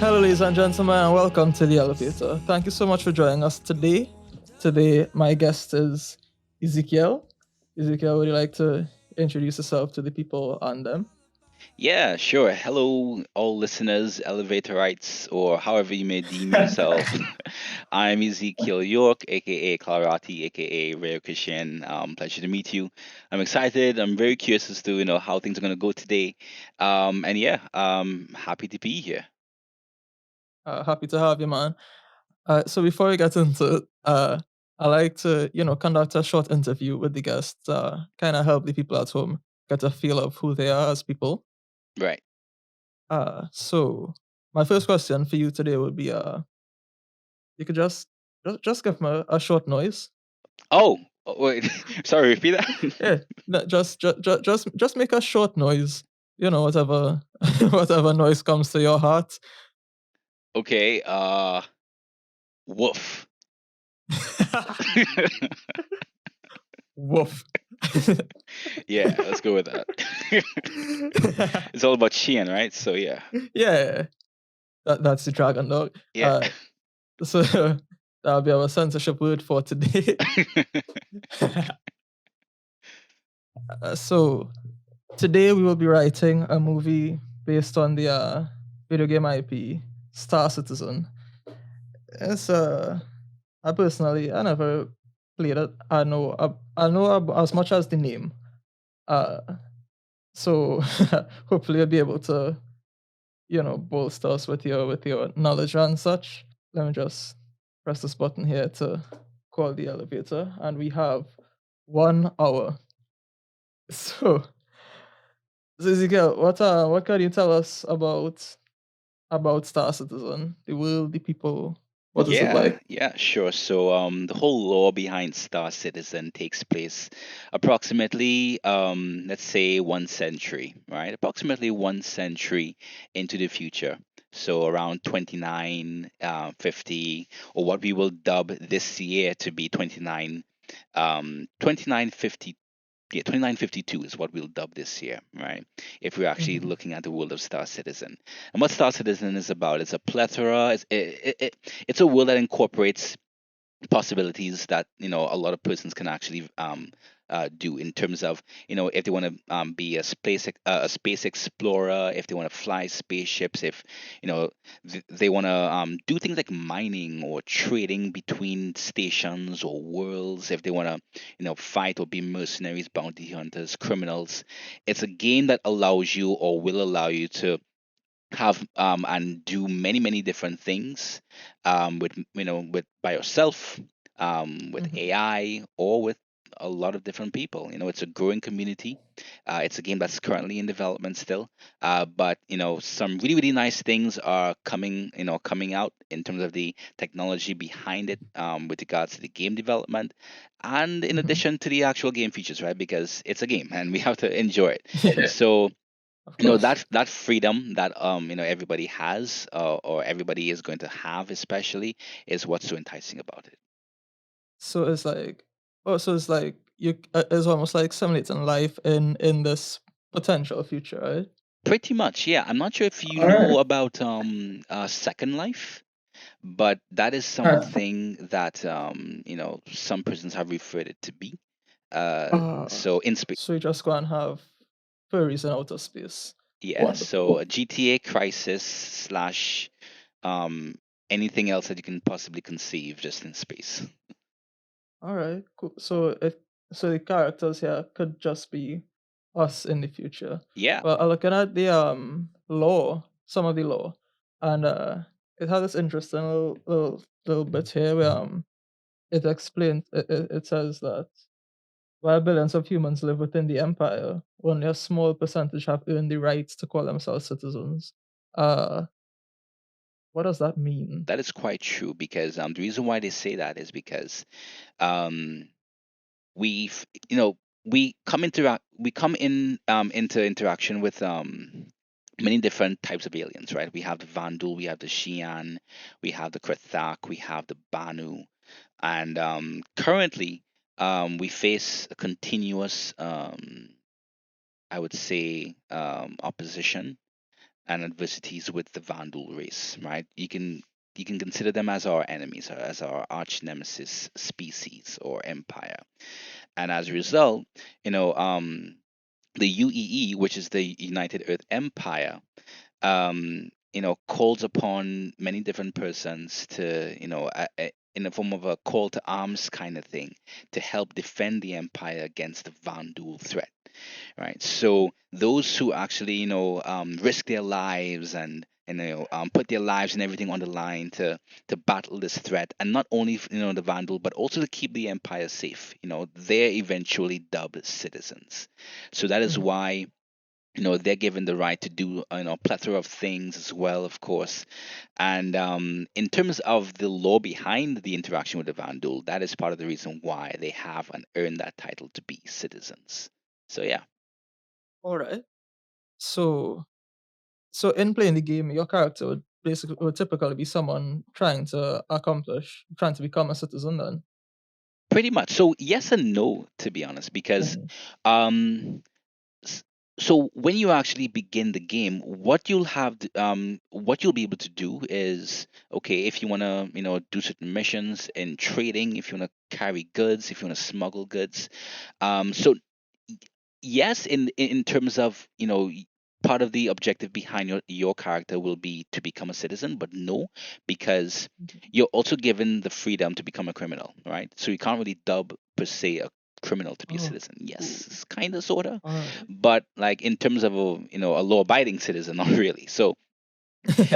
Hello, ladies and gentlemen, and welcome to the elevator. Thank you so much for joining us today. Today, my guest is Ezekiel. Ezekiel, would you like to introduce yourself to the people on them? Yeah, sure. Hello, all listeners, elevatorites, or however you may deem yourself. I'm Ezekiel Yorke, aka Clarati, aka Rare Christian. Pleasure to meet you. I'm excited. I'm very curious as to how things are gonna go today. And yeah, happy to be here. Happy to have you, man. So before we get into it, I like to, conduct a short interview with the guests, kind of help the people at home get a feel of who they are as people. Right. So my first question for you today would be, you could just give me a short noise. Wait. Sorry. Repeat that. Yeah, no, just make a short noise. Whatever whatever noise comes to your heart. Okay. Woof. Woof. Yeah, let's go with that. It's all about Shein, right? So yeah. Yeah, that's the dragon dog. Yeah. So that'll be our censorship word for today. So today we will be writing a movie based on the video game IP Star Citizen. It's I never played it. I know as much as the name. Uh, so hopefully I'll be able to bolster us with your knowledge and such. Let me just press this button here to call the elevator, and we have 1 hour. So, Ezekiel, what can you tell us about Star Citizen, the world, the people? What is it Yeah, like? yeah, sure. So, the whole lore behind Star Citizen takes place approximately, let's say 1 century, right? Approximately 1 century into the future. So around 2950, or what we will dub this year to be 2950. Yeah, 2952 is what we'll dub this year, right? If we're actually Mhm. looking at the world of Star Citizen. And what Star Citizen is about, it's a plethora, it's a world that incorporates possibilities that a lot of persons can actually do in terms of if they want to be a space explorer, if they want to fly spaceships, if they want to do things like mining or trading between stations or worlds, if they want to fight or be mercenaries, bounty hunters, criminals. It's a game that allows you or will allow you to have and do many different things with with by yourself, with Mhm. AI, or with a lot of different people. It's a growing community. It's a game that's currently in development still, but some really nice things are coming out in terms of the technology behind it, with regards to the game development, and in Mhm. addition to the actual game features, right? Because it's a game and we have to enjoy it. Yeah, So of course. that freedom that everybody has, or everybody is going to have, especially, is what's so enticing about it. So it's like, so it's like it's almost like simulating life in this potential future, right? Pretty much, yeah. I'm not sure if you All right. know about Second Life, but that is something that some persons have referred it to be. Uh, So in space. so you just go and have furries in outer space. Yeah, so Wonderful. a GTA Crisis slash um anything else that you can possibly conceive, just in space. All right, cool. So the characters here could just be us in the future. Yeah. Well, I'm looking at the law, some of the law, and it has this interesting little bit here where it explains it says that while billions of humans live within the empire, only a small percentage have earned the right to call themselves citizens. Uh, what does that mean? That is quite true, because the reason why they say that is because um, we've we come in into interaction with many different types of aliens, right? We have the Vandal, we have the Xi'an, we have the Krithak, we have the Banu, and currently we face a continuous, I would say, opposition and adversities with the Vandal race, right? You can consider them as our enemies, or as our arch nemesis species or empire. And as a result, you know, the UEE, which is the United Earth Empire, calls upon many different persons to, in the form of a call to arms kind of thing, to help defend the empire against the Vandal threat, right? So those who actually, risk their lives and put their lives and everything on the line to battle this threat, and not only the Vandal, but also to keep the empire safe. They're eventually dubbed citizens. So that is Mhm. why they're given the right to do plethora of things as well, of course. And in terms of the law behind the interaction with the Vandal, that is part of the reason why they have and earn that title to be citizens. So yeah. All right. So so in playing the game, your character would typically be someone trying to become a citizen then. Pretty much. So yes and no, to be honest, because Mhm. um, s- so when you actually begin the game, what you'll be able to do is, okay, if you want to do certain missions in trading, if you want to carry goods, if you want to smuggle goods. So yes, in terms of part of the objective behind your character will be to become a citizen, but no, because Mhm. you're also given the freedom to become a criminal, right? So you can't really dub per se a criminal to be a Oh, citizen. cool. Yes, kind of, sorta, All right. but like in terms of a law abiding citizen, not really.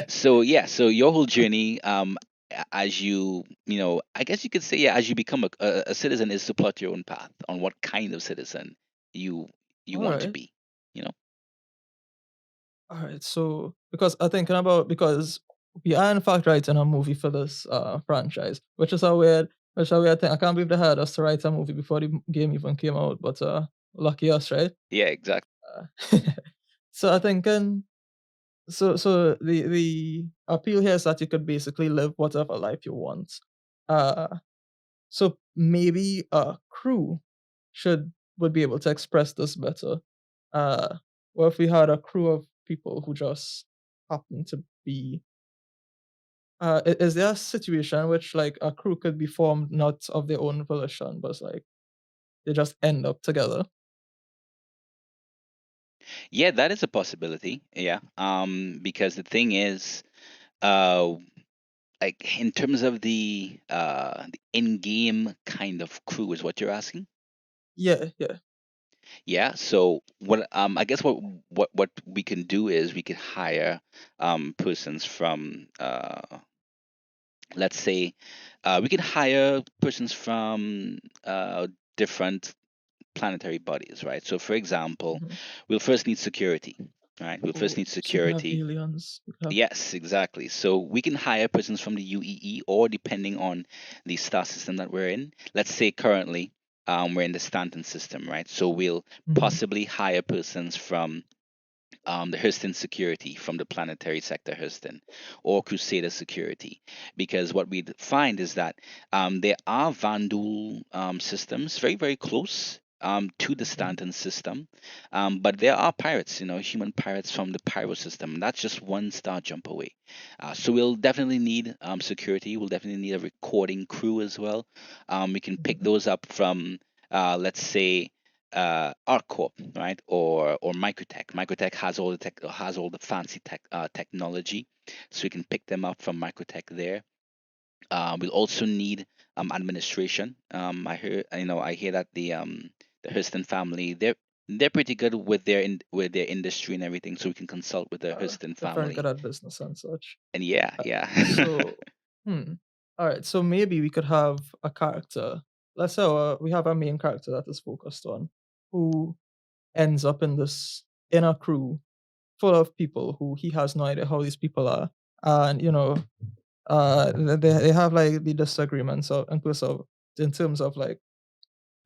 So yeah, so your whole journey, as I guess you could say, yeah, as you become a citizen, is to plot your own path on what kind of citizen you you All want to right. be. You know. All right. So because we are in fact writing a movie for this franchise, which is a weird thing. I can't believe they had us to write a movie before the game even came out, but lucky us, right? Yeah, exactly. Uh, so I think the appeal here is that you could basically live whatever life you want. Uh, so maybe a crew would be able to express this better. Uh, or if we had a crew of people who just happen to be, is there a situation in which like a crew could be formed not of their own volition, but like they just end up together? Yeah, that is a possibility. Yeah. Because the thing is, uh, like in terms of the in-game kind of crew is what you're asking. Yeah, yeah. Yeah. So what I guess what we can do is we could hire persons from let's say we can hire persons from different planetary bodies, right? So for example, Mhm. we'll first need security, right? We'll first Oh, need so you could have security. aliens. You could have Yes, exactly. So we can hire persons from the UEE, or depending on the star system that we're in. Let's say currently we're in the Stanton system, right? So we'll mhm, possibly hire persons from the Hurston security, from the planetary sector Hurston, or Crusader security, because what we find is that there are Vandal systems very, very close to the mhm, Stanton system, but there are pirates, human pirates from the Pyro system. And that's just one star jump away. So we'll definitely need security. We'll definitely need a recording crew as well. We can pick mhm. those up from, let's say, ArcCorp, right, or Microtech. Microtech has all the fancy technology, so we can pick them up from Microtech there. We'll also need administration. I hear that the Hurston family, they're pretty good with with their industry and everything, so we can consult with the Hurston They're very good family. at business and such. And yeah, Uh, yeah. so, hmm. All right. So maybe we could have a character. Let's say we have a main character that is focused on who ends up in this inner crew full of people who he has no idea how these people are, and they have like the disagreements in terms of like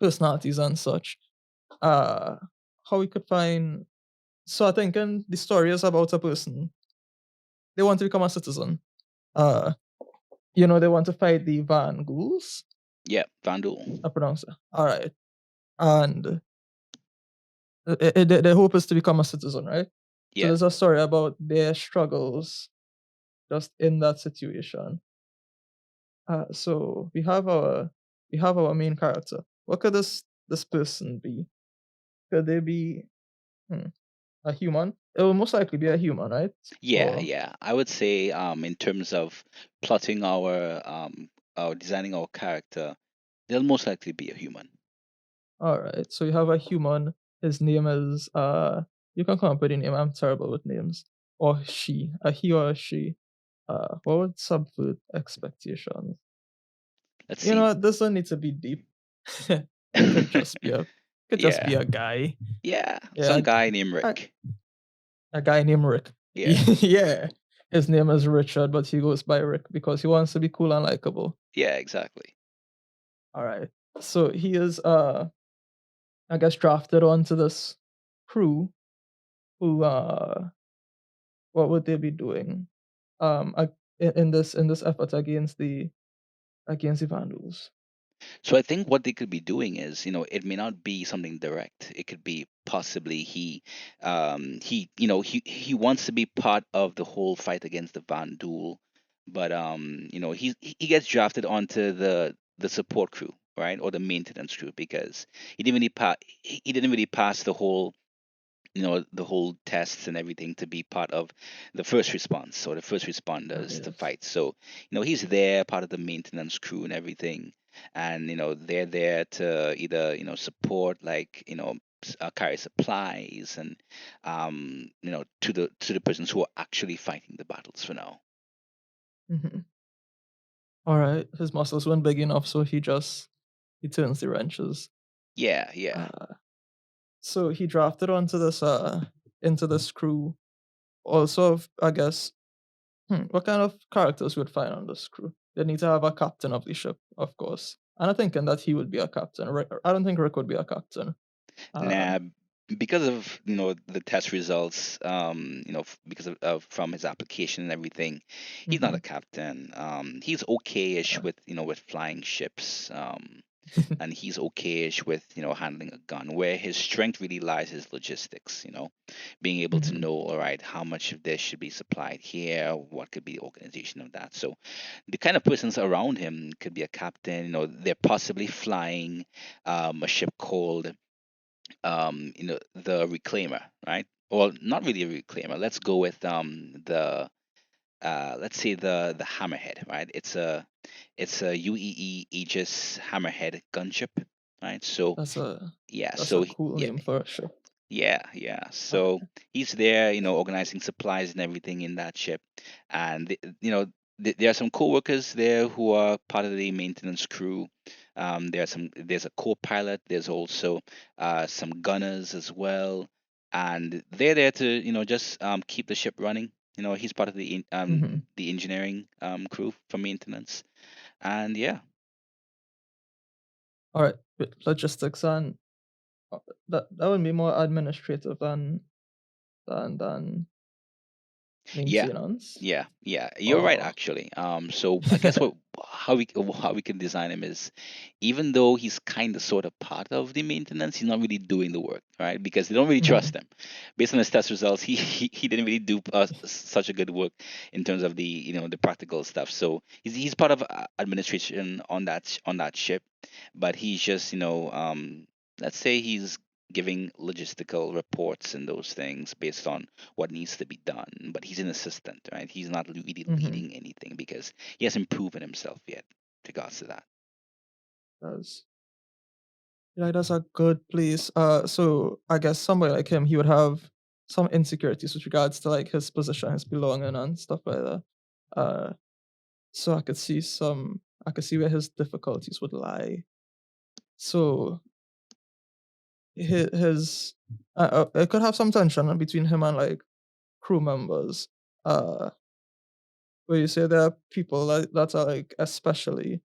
personalities and such. Uh, how we could find. So I think in the story is about a person. They want to become a citizen. Uh, they want to fight the Van Ghouls. Yeah, Vandal. I pronounce it. All right. And the hope is to become a citizen, right? So Yeah. there's a story about their struggles just in that situation. So we have our main character. What could this person be? Could they be hmm, a human? It will most likely be a human, right? Yeah, Or yeah. I would say in terms of plotting our designing our character, they'll most likely be a human. all right. So you have a human. His name is you can come up with a name. I'm terrible with names. Or she, a he or a she. What would subvert expectations? Let's You know see. what? This don't need to be deep. It could just Yeah. be a guy. Yeah. Some Yeah, guy named a, Rick. a guy named Rick. Yeah. Yeah, his name is Richard, but he goes by Rick because he wants to be cool and likable. Yeah, exactly. All right. So he is I guess drafted onto this crew who what would they be doing? In this effort against the Vandals. So I think what they could be doing is, it may not be something direct. It could be possibly he wants to be part of the whole fight against the Van Duel, but he gets drafted onto the support crew, right, or the maintenance crew because he didn't really pass the whole tests and everything to be part of the first response or the first responders to Yes. fight. So he's there, part of the maintenance crew and everything, and they're there to either support, like carry supplies and to the persons who are actually fighting the battles for now. Hmm. All right. His muscles weren't big enough, so he turns the wrenches. Yeah, yeah. Uh, so he drafted onto this into this crew. Also, I guess what kind of characters would find on this crew? They need to have a captain of the ship, of course. And I'm thinking that he would be a captain. I don't think Rick would be a captain. Uh, Nah, because of the test results, because of from his application and everything, he's not mhm, a captain. He's okay-ish uh, with flying ships. And he's okay-ish with handling a gun. Where his strength really lies is logistics. Being able to mhm, know, all right, how much of this should be supplied here, what could be the organization of that. So the kind of persons around him could be a captain. They're possibly flying a ship called the reclaimer, right? Well, not really a reclaimer. Let's go with the let's say the hammerhead, right? It's a UEE Aegis hammerhead gunship, right? So that's a yeah, that's a cool yeah, name for a ship. yeah. Uh, So he's there, organizing supplies and everything in that ship, and there are some co-workers there who are part of the maintenance crew. There's a co-pilot. There's also some gunners as well, and they're there to just keep the ship running. He's part of mhm. the engineering crew for maintenance, and yeah. All right, with logistics and uh, that would be more administrative than Yeah, maintenance. yeah. You're right, Oh. actually. So I guess how we can design him is, even though he's kind of sort of part of the maintenance, he's not really doing the work, right? Because they don't really trust Mhm, him. Based on his test results, he didn't really do such a good work in terms of the practical stuff. So he's part of administration on that ship, but he's just let's say he's giving logistical reports and those things based on what needs to be done. But he's an assistant, right? He's not really mhm. leading anything because he hasn't proven himself yet with regards to that. That's Yeah, that's a good place. So I guess somebody like him, he would have some insecurities with regards to like his position, his belonging, and stuff like that. Uh, so I could see where his difficulties would lie. So his it could have some tension between him and like crew members. Uh, where you say there are people that are like especially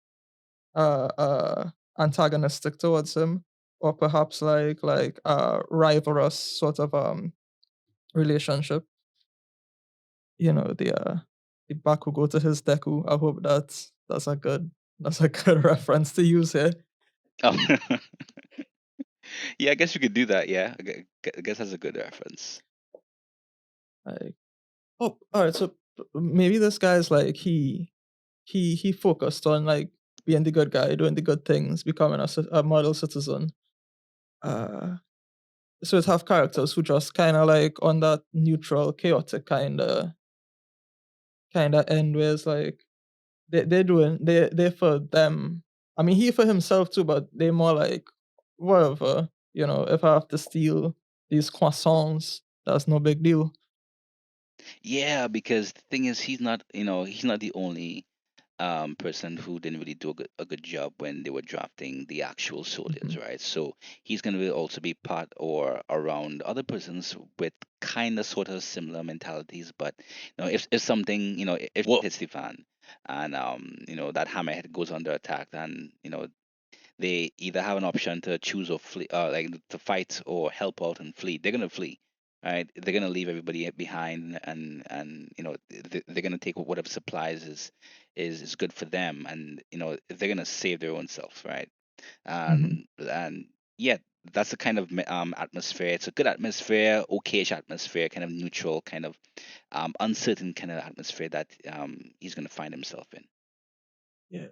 uh, uh, antagonistic towards him, or perhaps rivalrous sort of relationship. You know, the Baku go to his Deku. I hope that's a good reference to use here. Oh, yeah, I guess you could do that. Yeah, I guess that's a good reference. Like, oh, all right. So maybe this guy's like he focused on like being the good guy, doing the good things, becoming a model citizen. Uh, so it have characters who just kind of like on that neutral, chaotic kind of end where it's like they're doing they for them. I mean, he for himself too, but they more like whatever. You know, if I have to steal these croissants, that's no big deal. Yeah, because the thing is, he's not the only person who didn't really do a good job when they were drafting the actual soldiers, Hmm. right? So he's going to also be part or around other persons with kind of sort of similar mentalities. But if something, if war hits the fan, and that hammerhead goes under attack, then they either have an option to choose or flee, like to fight or help out and flee. They're gonna flee, right? They're gonna leave everybody behind, and they're gonna take whatever supplies is good for them, and they're gonna save their own self, right? Hmm. And yeah, that's the kind of atmosphere. It's a good atmosphere, okayish atmosphere, kind of neutral, kind of uncertain kind of atmosphere that he's gonna find himself in. Yeah.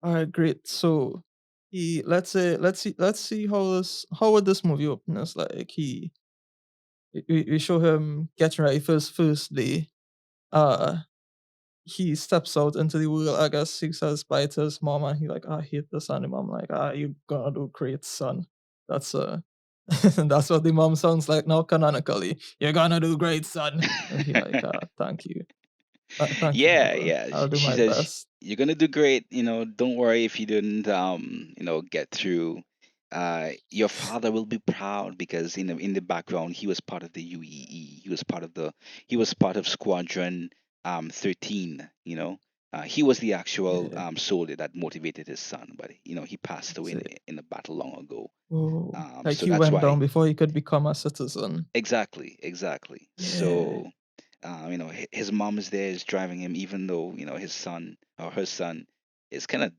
All right, great. So he let's see how would this movie open us like we show him getting ready for his first day. Uh he steps out into the world. I guess he says bye to his mom and he like, I hate this and the mom like, you gonna do great, son. That's that's what the mom sounds like now canonically. You're gonna do great, son. And he like, thank you. Thank you, Yeah, mother. yeah. I'll do She my says best. you're gonna do great. Don't worry if you didn't, get through. Your father will be proud because in the background he was part of the UEE. He was part of Squadron 13. He was the actual Yeah. soldier that motivated his son, but he passed away That's it. in a battle long ago. Oh, like So he that's went why. down before he could become a citizen. Exactly, exactly. Yeah. So, his mom is there, is driving him, even though his son or her son is kind of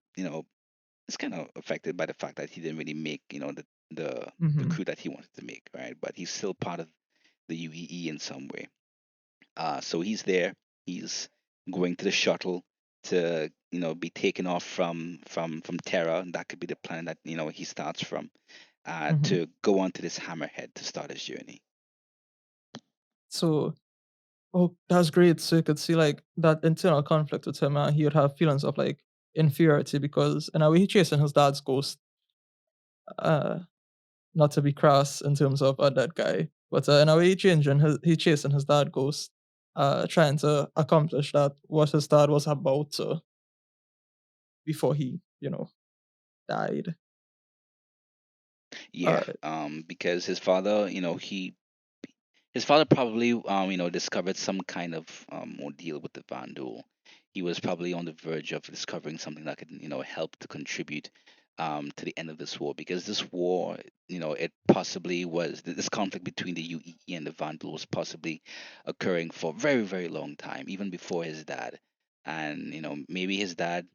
is kind of affected by the fact that he didn't really make the Mhm. crew that he wanted to make, right? But he's still part of the UEE in some way. So he's there. He's going to the shuttle to be taken off from Terra, and that could be the planet that he starts from, Mhm. to go on to this hammerhead to start his journey. So, oh, that's great. So you could see like that internal conflict with him, and he would have feelings of like inferiority because in a way he's chasing his dad's ghost. Uh, Not to be crass in terms of a dead guy, but in a way he chasing his dad ghost, trying to accomplish that what his dad was about to before he died. Yeah, Uh, because his father, his father probably, discovered some kind of ordeal with the Vandal. He was probably on the verge of discovering something that could, help to contribute to the end of this war. Because this war, it possibly was this conflict between the UEE and the Vandal was possibly occurring for a very, very long time, even before his dad. And maybe his dad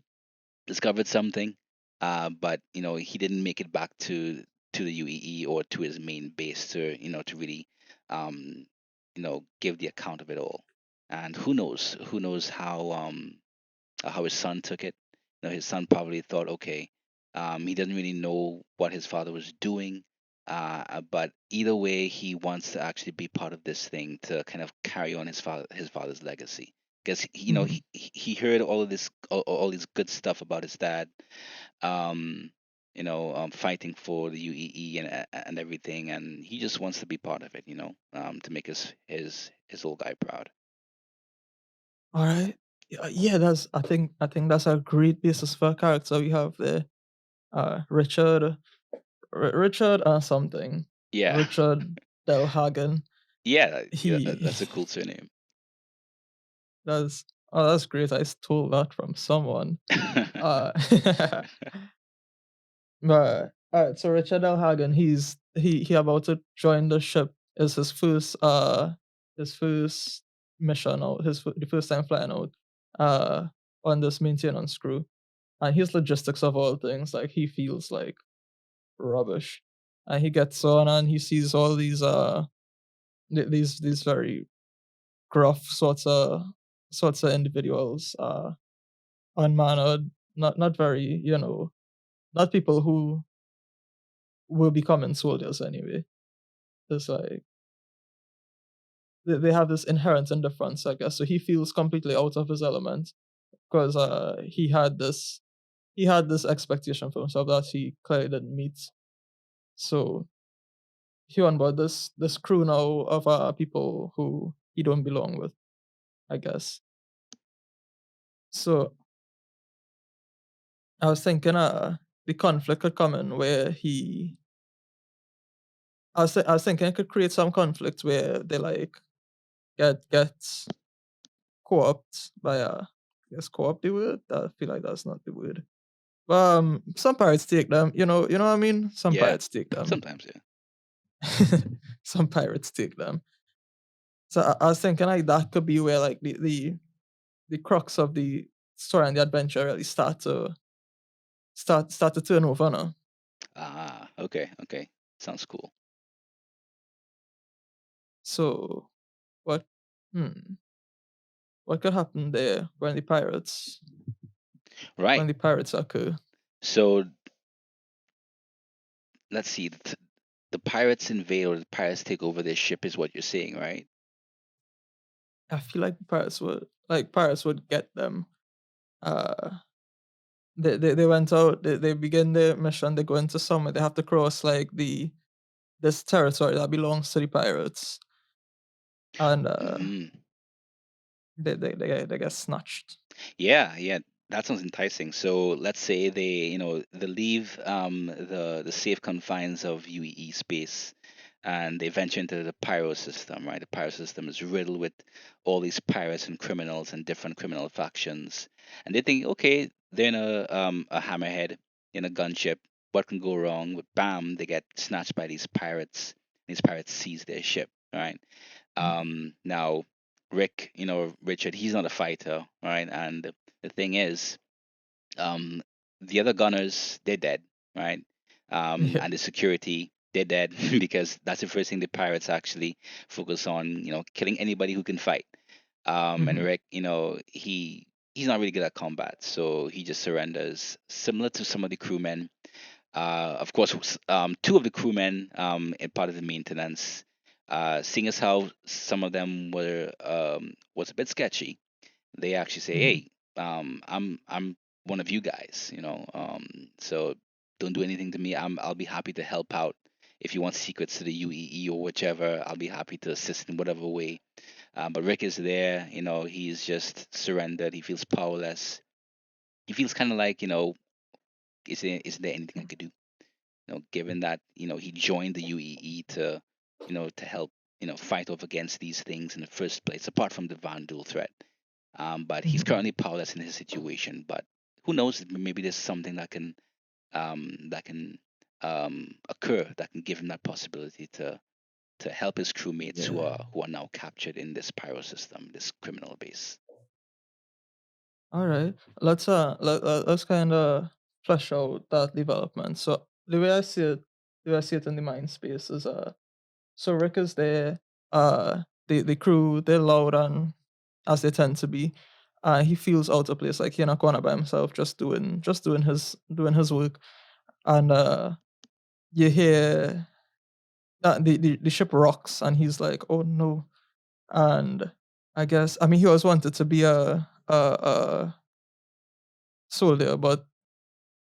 discovered something, but he didn't make it back to the UEE or to his main base to really um, give the account of it all. And who knows how his son took it. His son probably thought, okay, he doesn't really know what his father was doing. But either way, he wants to actually be part of this thing to kind of carry on his father's legacy. Because mhm. he heard all of this all this good stuff about his dad, um, fighting for the UEE and everything, and he just wants to be part of it, to make his old guy proud. All right. Yeah, that's I think that's a great basis for a character we have there. Richard, Richard, something, Yeah, Richard Del Hagen. yeah, He that's a cool surname. that's oh, that's great. I stole that from someone. Uh, but alright, so Richard Del Hagen, he about to join the ship. Is his first mission out, the first time flying out on this maintenance crew. And his logistics of all things, like he feels like rubbish. And he gets on and he sees all these these very gruff sorts of individuals, unmannered, not very, not people who will become soldiers anyway. It's like they have this inherent indifference, I guess. So he feels completely out of his element because he had this expectation for himself that he clearly didn't meet. So he on board this crew now of people who he don't belong with, I guess. So I was thinking the conflict could come in where I was thinking it could create some conflict where they like get co-opt by I guess co-opt the word? I feel like that's not the word. But some pirates take them, you know what I mean? Some Yeah, pirates take them. sometimes, yeah. Some pirates take them. So I was thinking like that could be where like the crux of the story and the adventure really start to turn over now. Ah, okay, okay. Sounds cool. So what hmm what could happen there Right. when the pirates occur? So let's see. The pirates invade or the pirates take over their ship is what you're saying, right? I feel like pirates would get them. Uh they went out, they begin their mission, they go into somewhere, they have to cross like this territory that belongs to the pirates and Mm. they get snatched. Yeah, yeah, that sounds enticing. So let's say they leave the safe confines of UEE space and they venture into the Pyro System, right? The Pyro System is riddled with all these pirates and criminals and different criminal factions. And they think, okay, they're in a hammerhead in a gunship. What can go wrong? But bam, they get snatched by these pirates. These pirates seize their ship, right? Now, Rick, Richard, he's not a fighter, right? And the thing is, um, the other gunners, they're dead, right? Yeah. And the security, they're dead because that's the first thing the pirates actually focus on, killing anybody who can fight. And Mhm. Rick, he's not really good at combat, so he just surrenders, similar to some of the crewmen. Of course, two of the crewmen in part of the maintenance, seeing as how some of them was a bit sketchy, they actually say, Mhm. "Hey, I'm one of you guys, so don't do anything to me. I'll be happy to help out if you want secrets to the UEE or whichever. I'll be happy to assist in whatever way." But Rick is there, he's just surrendered. He feels powerless. He feels kind of like, is there anything I could do? Given that he joined the UEE to help fight off against these things in the first place, apart from the Vandal threat. But he's Mhm. currently powerless in his situation. But who knows? Maybe there's something that can occur that can give him that possibility to help his crewmates who Yeah. are now captured in this pyro system, this criminal base. All right. Let's kind of flesh out that development. So the way I see it in the mind space is so Rick is there, the crew they're loud and as they tend to be. He feels out of place, like he's not going by himself, just doing his work. And you hear that the ship rocks and he's like, oh no. And I mean he always wanted to be a soldier, but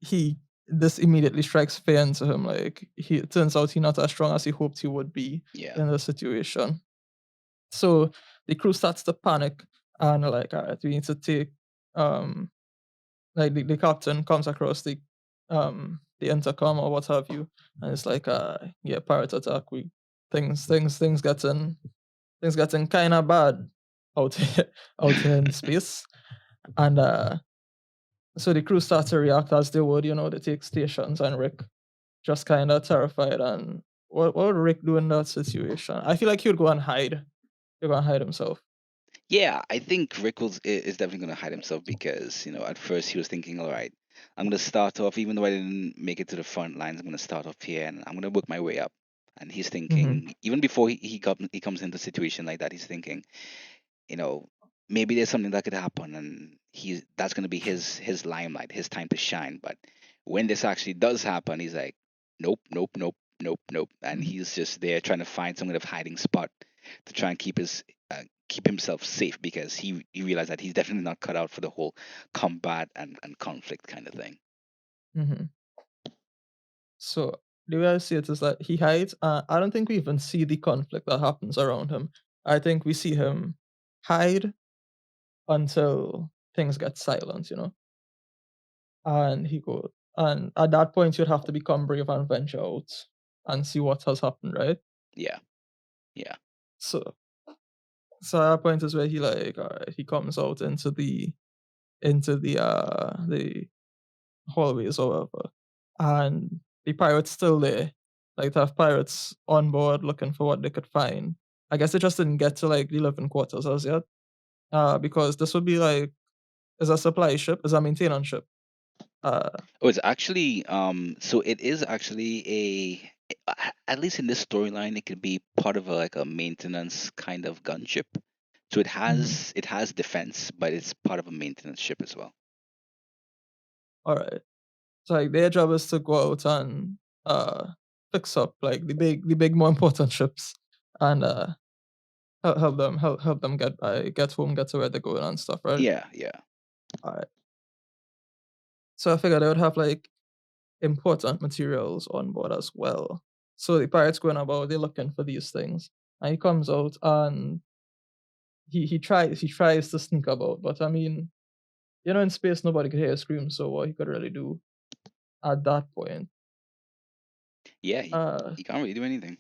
he this immediately strikes fear into him. Like it turns out he's not as strong as he hoped he would be Yeah. in the situation. So the crew starts to panic and are like, all right, we need to take um like the captain comes across the intercom or what have you, and it's like yeah, pirate attack. We things getting kinda bad out here out here in space. And so the crew starts to react as they would, they take stations and Rick just kinda terrified. And what would Rick do in that situation? I feel like he would go and hide. He'd go and hide himself. Yeah, I think Rick is definitely going to hide himself because, at first he was thinking, all right, I'm going to start off, even though I didn't make it to the front lines, I'm going to start off here and I'm going to work my way up. and he's Mm-hmm. thinking even before he comes into a situation like that, he's thinking, you know, maybe there's something that could happen, and that's going to be his limelight, his time to shine. But when this actually does happen, he's like, nope, nope, nope, nope, nope, and Mm-hmm. he's just there trying to find some kind of hiding spot to try and keep himself safe, because he realized that he's definitely not cut out for the whole combat and conflict kind of thing. Mm-hmm. So the way I see it is that he hides. I don't think we even see the conflict that happens around him. I think we see him hide until things get silent, and he go. And at that point, you'd have to become brave and venture out and see what has happened, right? Yeah, yeah, So, so at that point is where he like, all right, he comes out into the hallways or whatever, and the pirates still there. Like to have pirates on board looking for what they could find. I guess they just didn't get to like the living quarters as yet. Because this would be like is a supply ship, is a maintenance ship. Uh, Oh, it's actually so it is actually at least in this storyline, it could be part of like a maintenance kind of gunship. So mhm. it has defense, but it's part of a maintenance ship as well. All right. So like their job is to go out and uh fix up like the big more important ships and help them get home, get to where they're going and stuff, right? Yeah, yeah. All right. So I figured they would have like important materials on board as well. So the pirate's going about, they're looking for these things. And he comes out and he tries to sneak about, but I mean, in space nobody could hear a scream, so what he could really do at that point. Yeah, Uh you can't really do anything.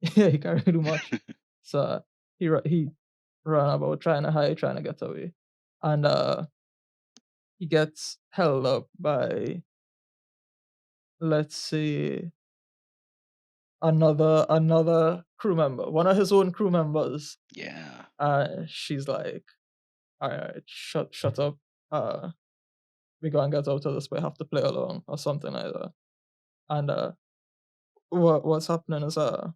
yeah, he can't really do much. So he ran about trying to hide, trying to get away. And he gets held up by, let's say, another crew member, one of his own crew members. Yeah. She's like, "All right, shut up. Uh, we go and get out of this. We have to play along or something like that." And what's happening is all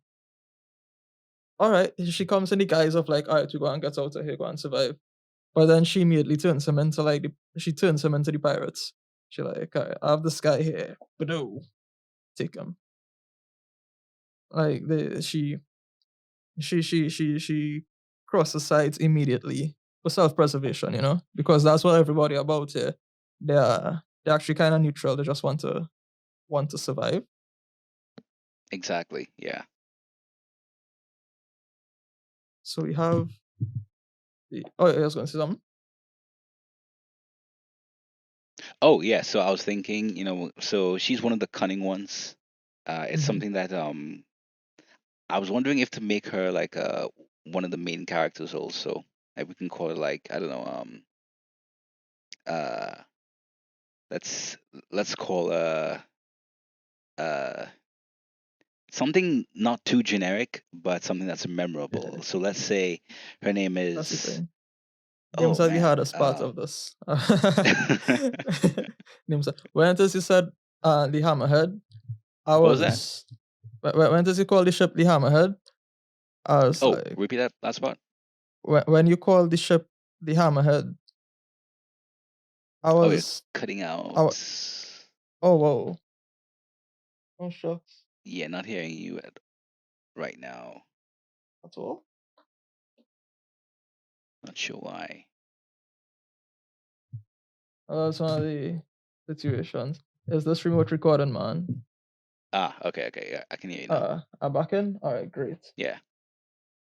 right. She comes in the guise of like, "All right, we go and get out of here, go and survive." But then she immediately turns him into like she turns him into the pirates. She like, "All right, I have this guy here, but no, take him." Like she crosses sides immediately for self-preservation, because that's what everybody about here. They're actually kind of neutral. They just want to survive. Exactly. Yeah. So we have oh, I was going to say something. Oh, yeah. So I was thinking, so she's one of the cunning ones. It's Hmm. something that I was wondering if to make her like one of the main characters also. Like we can call it like, I don't know, uh let's let's call uh something not too generic, but something that's memorable. Yeah, So let's say her name that's the is, thing. Names oh are the man, hardest part of this. Names. When does he said the hammerhead? I what was that? was when does he call the ship the hammerhead? I was Oh, like, repeat that last part. when you call the ship the hammerhead, I Oh, you're was, cutting I, out. wa- oh whoa, oh shucks, Yeah, not hearing you right now. that's all. Not sure why. That's one of the situations. Is this remote recording, man? Ah, okay, okay, yeah, I can hear you now. I'm back in. All right, great. Yeah.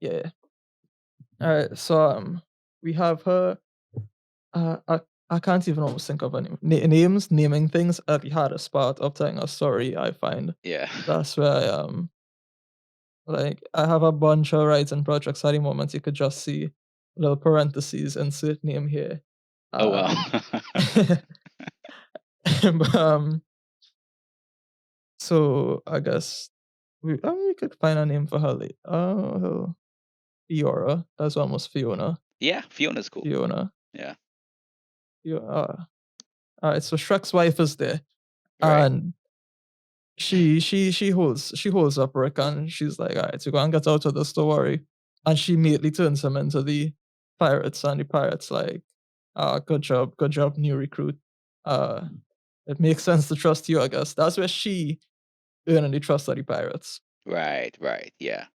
Yeah. All right. So we have her. I can't even almost think of any names. Naming things are the hardest part of telling a story. I find Yeah. that's where I like I have a bunch of writing projects at the moment. You could just see little parentheses, insert name here. Oh wow. Uh, but, so I guess we could find a name for her. Fiora. That's almost Fiona. Yeah, Fiona's cool. Fiona. Yeah. All right. So Shrek's wife is there, Right. and she holds up Rick and she's like, all right, you go and get out of this, don't worry. And she immediately turns him into the pirates, and the pirates like, good job, new recruit. Uh, it makes sense to trust you, I guess. That's where she earning the trust of the pirates Right, right. Yeah.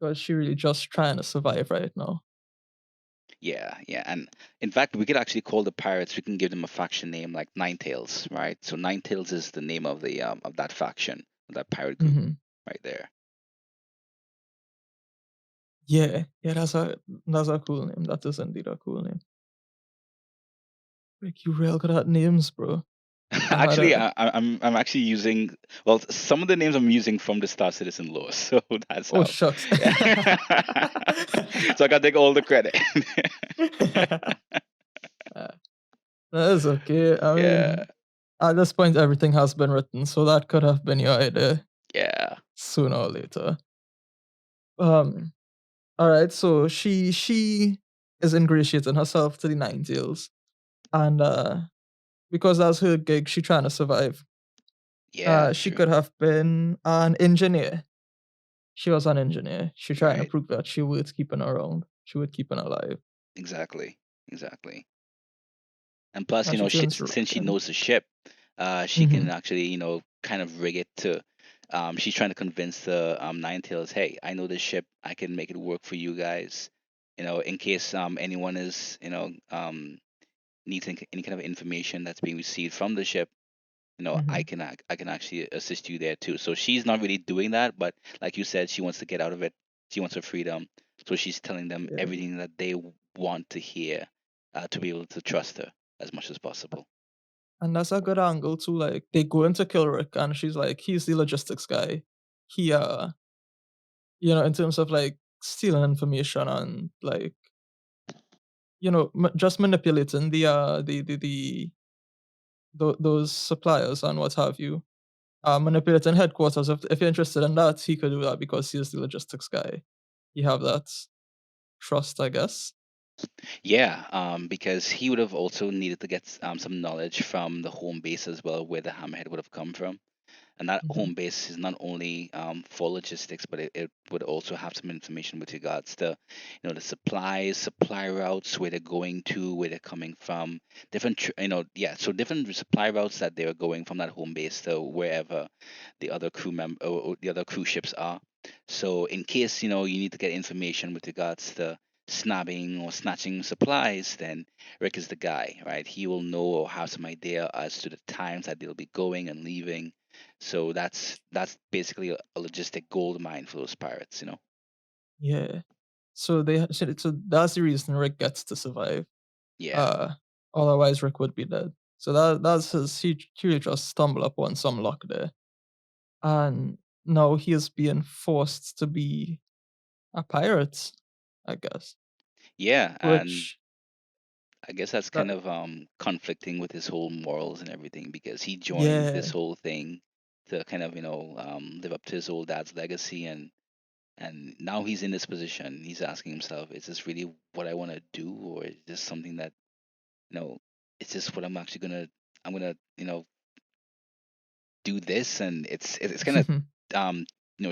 because she really just trying to survive right now. Yeah, yeah. And in fact, we could actually call the pirates, we can give them a faction name like Nine Tails, right? So Nine Tails is the name of the of that faction, of that pirate group Hmm. right there. Yeah, yeah, that's a cool name. That is indeed a cool name. Like you real good at names, bro. I had Actually, a I'm actually using, well, some of the names I'm using from the Star Citizen lore, so that's oh how. shucks. Yeah. So I can take all the credit. Uh, that is okay. I Yeah, mean, at this point, everything has been written, so that could have been your idea yeah, sooner or later. Um, all right. So she is ingratiating herself to the Nine Tails, and because that's her gig, she trying to survive. yeah. She True. could have been an engineer. She was an engineer. She trying to Right. prove that she worth keeping around. She worth keeping alive, Exactly. Exactly. And plus, and she turns since she Republican. knows the ship, she can Mhm. actually, kind of rig it to. She's trying to convince the Nine Tails, hey, I know this ship. I can make it work for you guys. In case anyone is, needs any kind of information that's being received from the ship. Mhm. I can actually assist you there too. So she's not really doing that, but like you said, she wants to get out of it. She wants her freedom. So she's telling them Yeah. everything that they want to hear, to be able to trust her as much as possible. And that's a good angle too. Like they go into kill Rick, and she's like, he's the logistics guy. He in terms of like stealing information and like just manipulating those suppliers and what have you. Manipulating headquarters. If you're interested in that, he could do that because he's the logistics guy. You have that trust, I guess. Yeah, because he would have also needed to get some knowledge from the home base as well, where the hammerhead would have come from. And that Hmm. home base is not only for logistics, but it would also have some information with regards to, the supplies, supply routes, where they're going to, where they're coming from, different, yeah, so different supply routes that they're going from that home base to wherever the other or the other cruise ships are. So in case you need to get information with regards to snabbing or snatching supplies, then Rick is the guy, right? He will know or have some idea as to the times that they'll be going and leaving, so that's basically a logistic gold mine for those pirates. Yeah. So that's the reason Rick gets to survive. Yeah. Uh, Otherwise Rick would be dead. So that's his. He really just stumbled upon some luck there, and now he is being forced to be a pirate, I guess. Yeah, and Which I guess that's that kind of conflicting with his whole morals and everything, because he joined this yeah. whole thing to kind of live up to his old dad's legacy, and now he's in this position. He's asking himself, is this really what I want to do, or is this something that, you know is this what I'm gonna do this? And it's kind of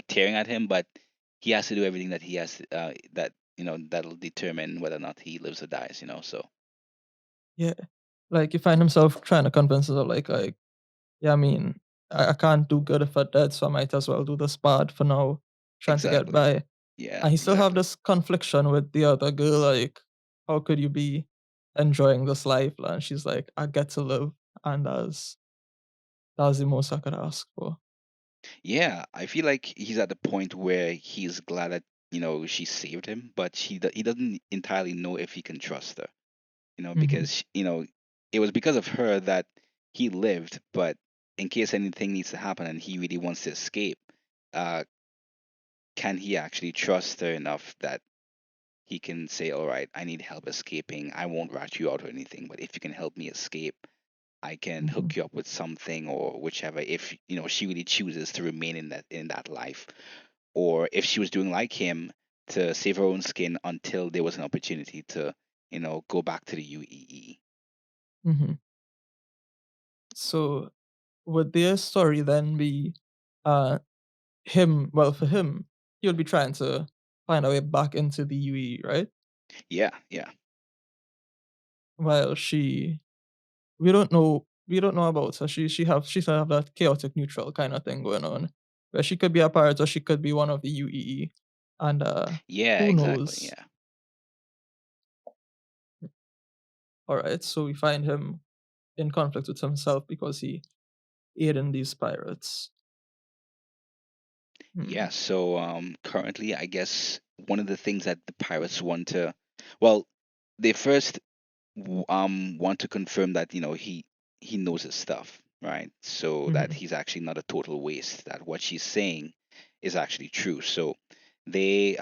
tearing at him, but he has to do everything that he has that that'll determine whether or not he lives or dies. So Yeah. Like you find himself trying to convince himself like, yeah, I mean, I can't do good if I'm dead, so I might as well do this bad for now, trying to get exactly. by. Yeah, And he still have exactly. this confliction with the other girl, like, how could you be enjoying this life? And she's like, I get to live, and that's the most I could ask for. Yeah, I feel like he's at the point where he's glad that she saved him, but he doesn't entirely know if he can trust her. Hmm. Because it was because of her that he lived, but in case anything needs to happen and he really wants to escape, uh can he actually trust her enough that he can say, all right, I need help escaping. I won't rat you out or anything, but if you can help me escape, I can Hmm. hook you up with something or whichever, if she really chooses to remain in that life, or if she was doing like him, to save her own skin until there was an opportunity to go back to the UEE. Hmm. So would their story then be uh him? Well, for him, he would be trying to find a way back into the UE, right? Yeah, yeah, While she, we don't know about her. She still have that chaotic neutral kind of thing going on, where she could be a pirate or she could be one of the UEE, and yeah, who exactly. knows? Yeah, All right, so we find him in conflict with himself because he aided in these pirates. yeah. Hmm. So currently, I guess one of the things that the pirates want to, well, they first want to confirm that he knows his stuff, right? So that Hmm. he's actually not a total waste. That what she's saying is actually true. So they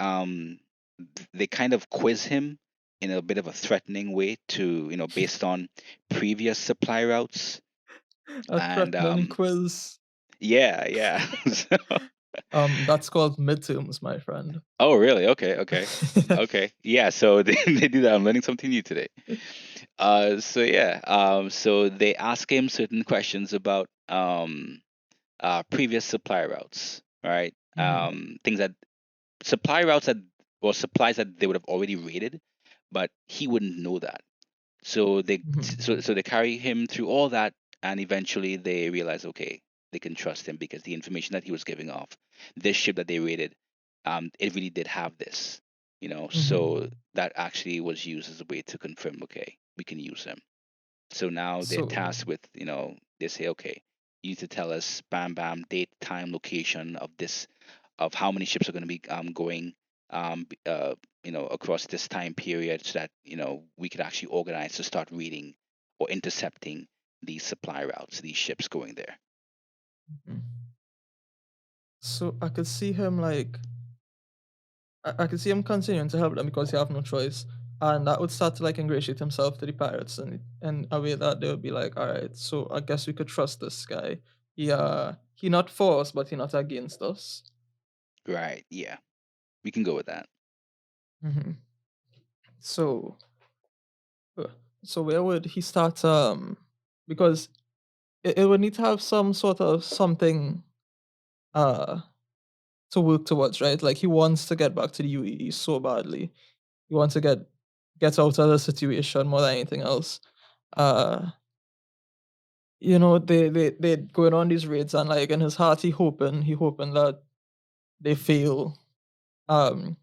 they kind of quiz him in a bit of a threatening way to based on previous supply routes. A And threatening quiz. yeah, yeah. So, That's called midterms, my friend. oh really? Okay, okay, okay. Yeah, so they do that. I'm learning something new today. So yeah, so they ask him certain questions about previous supply routes, right? Hmm. Things that supply routes that or supplies that they would have already rated, but he wouldn't know that. So Hmm. they carry him through all that, and eventually they realize, okay, they can trust him because the information that he was giving off, this ship that they rated, it really did have this, Hmm. so that actually was used as a way to confirm, okay, we can use him. So now they're So, tasked with, they say, okay, you need to tell us, bam, bam, date, time, location of this, of how many ships are going to be going, across this time period, so that we could actually organize to start reading or intercepting these supply routes, these ships going there. mhm. So I could see him like, I could see him continuing to help them because he have no choice, and that would start to like ingratiate himself to the pirates, and in a way that they would be like, all right, so I guess we could trust this guy. He not for us, but he not against us. Right? Yeah, we can go with that. Hmm. So, uh, so where would he start? Because it would need to have some sort of something uh to work towards, right? Like he wants to get back to the UAE so badly. He wants to get out of the situation more than anything else. Uh, they going on these raids, and like in his heart he hoping that they fail. Um,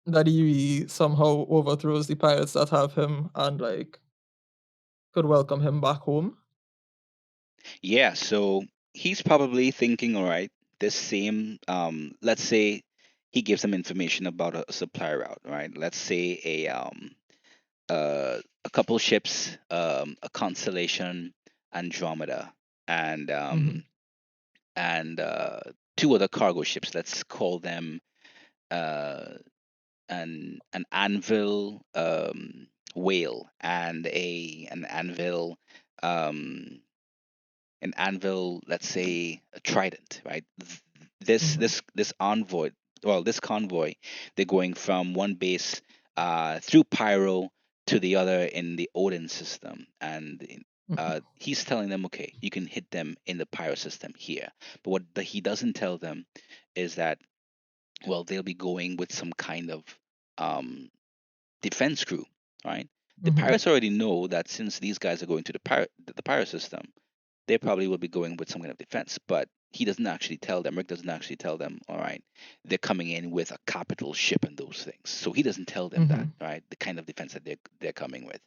that the UAE somehow overthrows the pirates that have him and like could welcome him back home. Yeah, so he's probably thinking, all right, this same, let's say he gives them information about a supply route, right? Let's say a couple ships, a constellation, Andromeda, and Hmm. and two other cargo ships. Let's call them uh, an anvil whale and um, an anvil, let's say a trident, right? This Hmm. this this envoy, well, this convoy, they're going from one base through Pyro to the other in the Odin system, and Hmm. he's telling them, okay, you can hit them in the Pyro system here. But he doesn't tell them is that, well, they'll be going with some kind of um, defense crew, right? The Hmm. pirates already know that since these guys are going to the Pyro system, they probably will be going with some kind of defense. But he doesn't actually tell them. Rick doesn't actually tell them. All right, they're coming in with a capital ship and those things. So he doesn't tell them that. Hmm. Right, the kind of defense that they're coming with.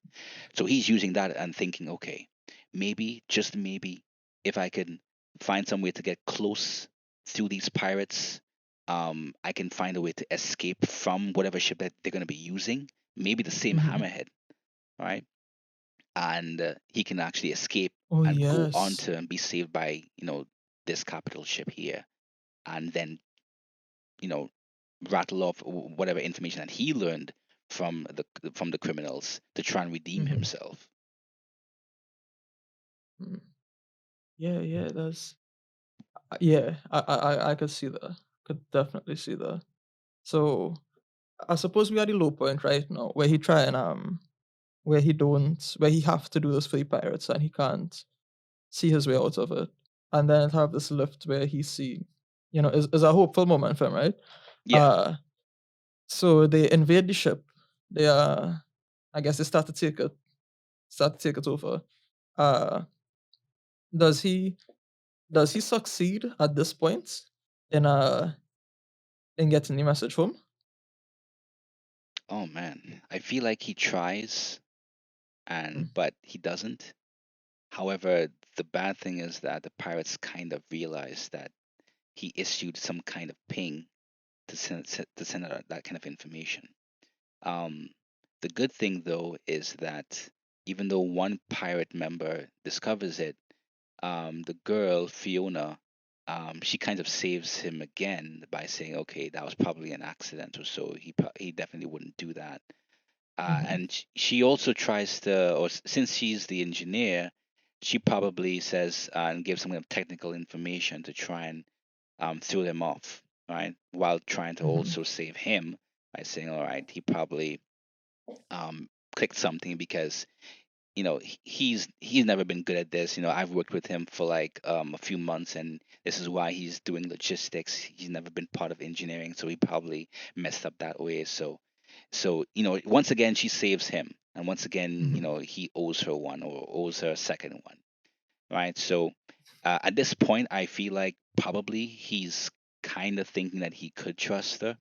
So he's using that and thinking, okay, maybe just maybe if I can find some way to get close through these pirates, I can find a way to escape from whatever ship that they're going to be using. Maybe the same Hmm. hammerhead, right? And he can actually escape Oh and go on yes. to and be saved by this capital ship here, and then you know rattle off whatever information that he learned from the criminals to try and redeem Hmm. himself. Yeah, yeah, that's yeah. I could see that. Could definitely see that. So I suppose we are at the low point right now where he try and where he have to do this for the pirates and he can't see his way out of it. and then it have this lift where he see, is a hopeful moment for him, right? Yeah. Uh, so they invade the ship. They I guess they start to take it over. Uh, does he does he succeed at this point in uh in getting the message home? Oh man, I feel like he tries, Mm. but he doesn't. However, the bad thing is that the pirates kind of realized that he issued some kind of ping to send out that kind of information. Um, the good thing though is that even though one pirate member discovers it, the girl Fiona, she kind of saves him again by saying, "Okay, that was probably an accident or so. He definitely wouldn't do that." Mhm. And she also tries to, or since she's the engineer, she probably says and gives some kind of technical information to try and throw them off, right? While trying to Mhm. also save him by saying, "All right, he probably clicked something because he's never been good at this. I've worked with him for like a few months, and this is why he's doing logistics. He's never been part of engineering, so he probably messed up that way." So once again she saves him, and once again Mhm. he owes her one, or owes her a second one, right? So at this point I feel like probably he's kind of thinking that he could trust her,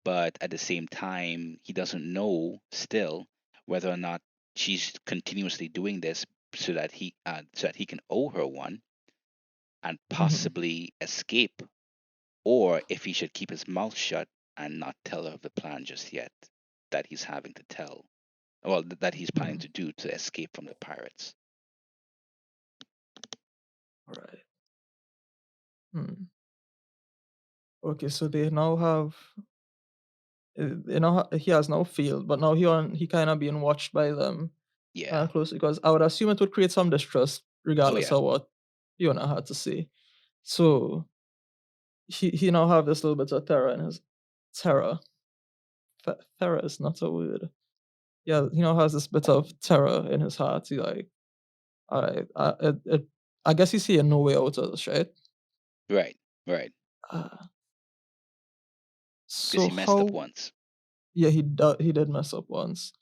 but at the same time he doesn't know still whether or not she's continuously doing this so that he can owe her one and Mhm. possibly escape, or if he should keep his mouth shut and not tell her of the plan just yet that he's having to tell, well, that he's planning Mhm. to do to escape from the pirates. All right. Hmm. Okay, so they now have, he has now failed, but now he kind of being watched by them Yeah. closely, because I would assume it would create some distrust Oh regardless yeah. of what Fiona had to say. So he now have this little bit of terror in his terror. Terror is not a word. Yeah, he now has this bit of terror in his heart. He like, all right, I guess he's seeing no way out of this, right? Right. Right. Uh, Because so he messed up how? once. Yeah, he did mess up once.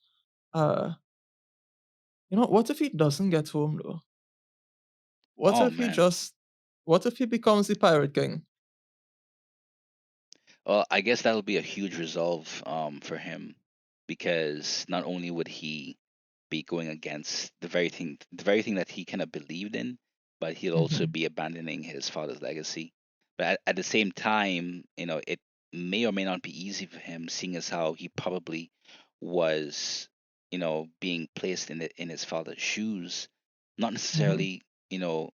Uh, what if he doesn't get home though? What Oh if he man. just? What if he becomes the pirate king? Well, I guess that'll be a huge resolve for him, because not only would he be going against the very thing that he kind of believed in, but he'll also Hmm. be abandoning his father's legacy. But at the same time, it may or may not be easy for him, seeing as how he probably was, being placed in his father's shoes, not Hmm. necessarily, you know,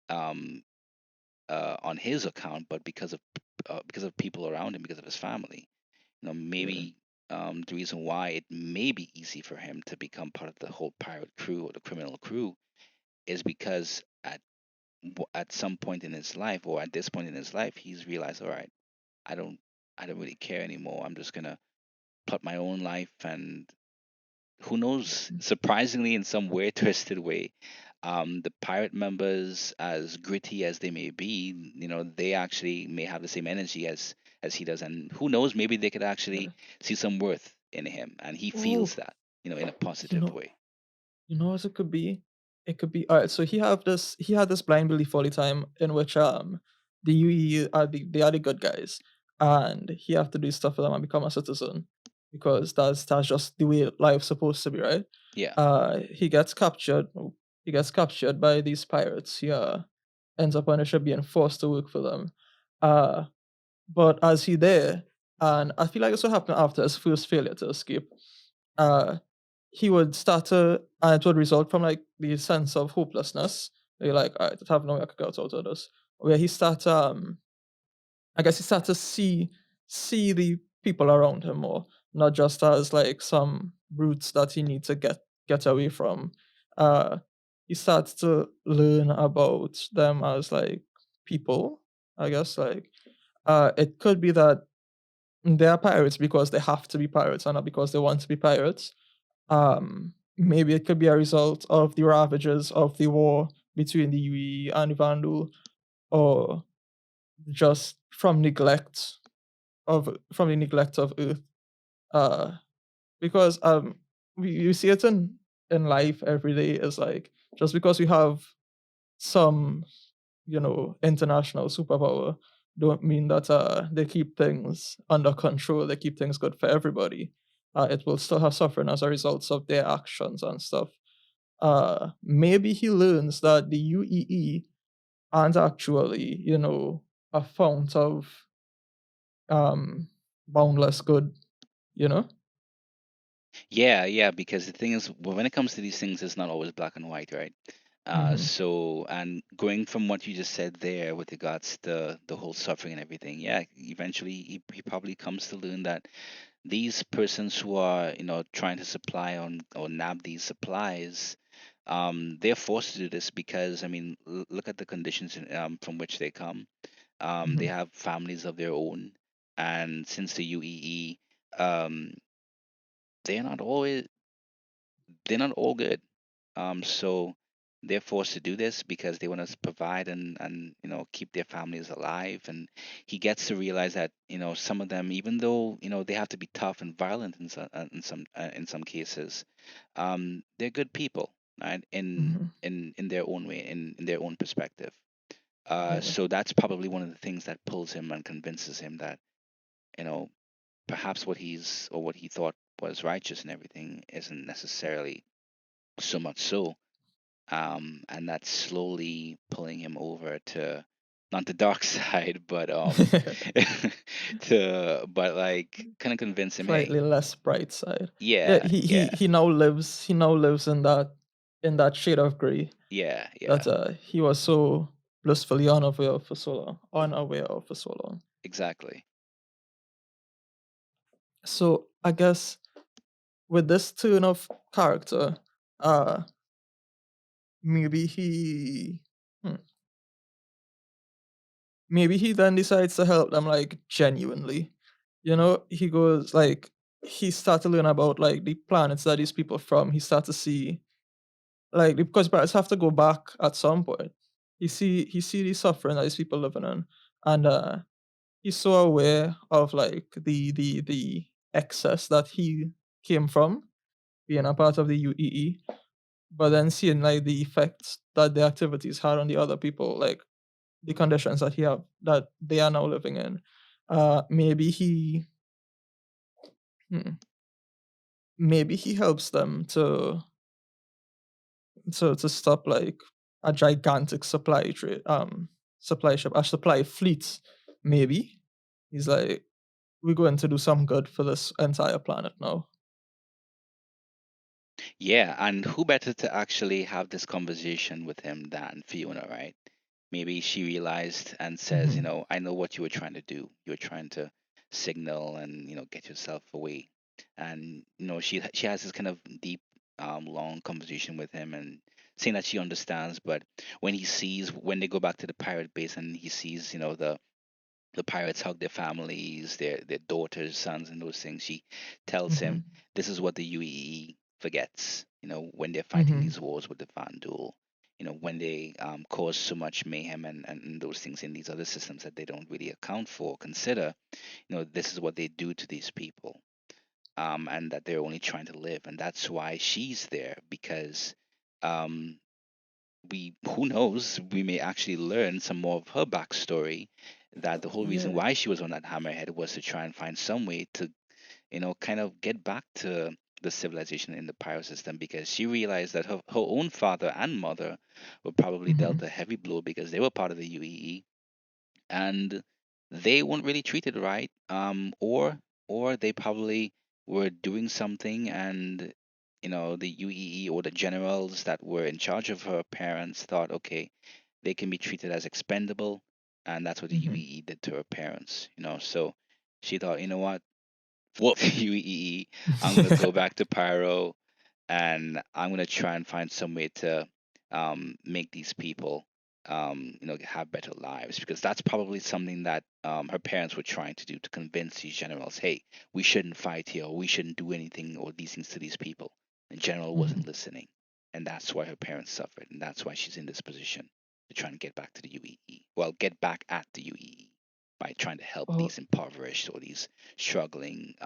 um, on his account, but because of people around him, because of his family. Yeah. Maybe the reason why it may be easy for him to become part of the whole pirate crew or the criminal crew is because at some point in his life, or at this point in his life, he's realized, all right, I don't I don't really care anymore. I'm just gonna plot my own life, and who knows, surprisingly, in some weird twisted way, the pirate members, as gritty as they may be, they actually may have the same energy as he does, and who knows, maybe they could Yeah. actually see some worth in him, and he feels Oh, that, in a you positive know, way. what it could be? It could be, all right. So he had this blind belief all the time in which the UE they are the good guys, and he have to do stuff for them and become a citizen, because that's just the way life's supposed to be, right? Yeah. He gets captured. He gets captured by these pirates. He ends up on a ship being forced to work for them. Uh, but as he there, and I feel like this will happen after his first failure to escape. Uh, he would start to, and it would result from like the sense of hopelessness. Where you're like, all right, I have no way I could get out of this. Where he start, I guess he start to see the people around him more, not just as like some brutes that he needs to get away from. Uh, he starts to learn about them as like people. I guess like it could be that they are pirates because they have to be pirates and not because they want to be pirates. Maybe it could be a result of the ravages of the war between the UAE and Vandu, or just from the neglect of Earth. Uh, because you see it in life every day. Is like, just because we have some, international superpower, don't mean that they keep things under control, they keep things good for everybody. It will still have suffering as a result of their actions and stuff. Maybe he learns that the UEE aren't actually, a fount of um boundless good, you know? Yeah, yeah, because the thing is, when it comes to these things, it's not always black and white, right? Mm-hmm. So, and going from what you just said there with regards to the whole suffering and everything, yeah, eventually he probably comes to learn that these persons who are, trying to supply on or nab these supplies, they're forced to do this because, I mean, look at the conditions from which they come. They Mm-hmm. have families of their own, and since the UEE, um, they're not always they're not all good. So they're forced to do this because they want to provide and keep their families alive. And he gets to realize that some of them, even though they have to be tough and violent in some cases, they're good people, right? In Mm-hmm. in their own way, in their own perspective. Yeah. So that's probably one of the things that pulls him and convinces him that you know perhaps what he thought was righteous and everything isn't necessarily so much so, and that's slowly pulling him over to not the dark side, but but like kind of convince him, hey, Slightly less bright side. Yeah, yeah, he yeah, he now lives in that shade of gray yeah, that yeah, he was so blissfully unaware of for so long. exactly. So I guess with this turn of character, uh maybe hmm, maybe he then decides to help them, like, genuinely. He goes, like, he starts to learn about, like, the planets that these people from. He starts to see, like, because parents have to go back at some point. He see the suffering that these people living in, and he's so aware of, like, the excess that he came from being a part of the UEE, but then seeing, like, the effects that the activities had on the other people, like the conditions that they are now living in. Maybe hmm, he helps them to stop, like, a gigantic supply ship, a supply fleet. Maybe he's like, we're going to do some good for this entire planet now. Yeah, and who better to actually have this conversation with him than Fiona, right? Maybe she realized and says, Hmm. I know what you were trying to do. You were trying to signal and, get yourself away. And, she has this kind of deep, long conversation with him and saying that she understands. But when they go back to the pirate base and he sees, the pirates hug their families, their daughters, sons, and those things. She tells him Hmm. this is what the UEE forgets. When they're fighting Hmm. these wars with the Vandal. When they cause so much mayhem and those things in these other systems that they don't really account for, consider. This is what they do to these people, and that they're only trying to live, and that's why she's there because. Um, we who knows, we may actually learn some more of her backstory, that the whole reason Yeah. why she was on that hammerhead was to try and find some way to kind of get back to the civilization in the Pyro system, because she realized that her own father and mother were probably Hmm. dealt a heavy blow because they were part of the UEE, and they weren't really treated right, or they probably were doing something, and the UEE or the generals that were in charge of her parents thought, okay, they can be treated as expendable, and that's what the Hmm. UEE did to her parents. So she thought, what, the UEE, I'm gonna go back to Pyro, and I'm gonna try and find some way to make these people have better lives, because that's probably something that her parents were trying to do to convince these generals, hey, we shouldn't fight here, or we shouldn't do anything or these things to these people. The general Hmm. wasn't listening. and that's why her parents suffered, and that's why she's in this position to try and get back to the UEE. Well, get back at the UEE by trying to help Oh, these impoverished or these struggling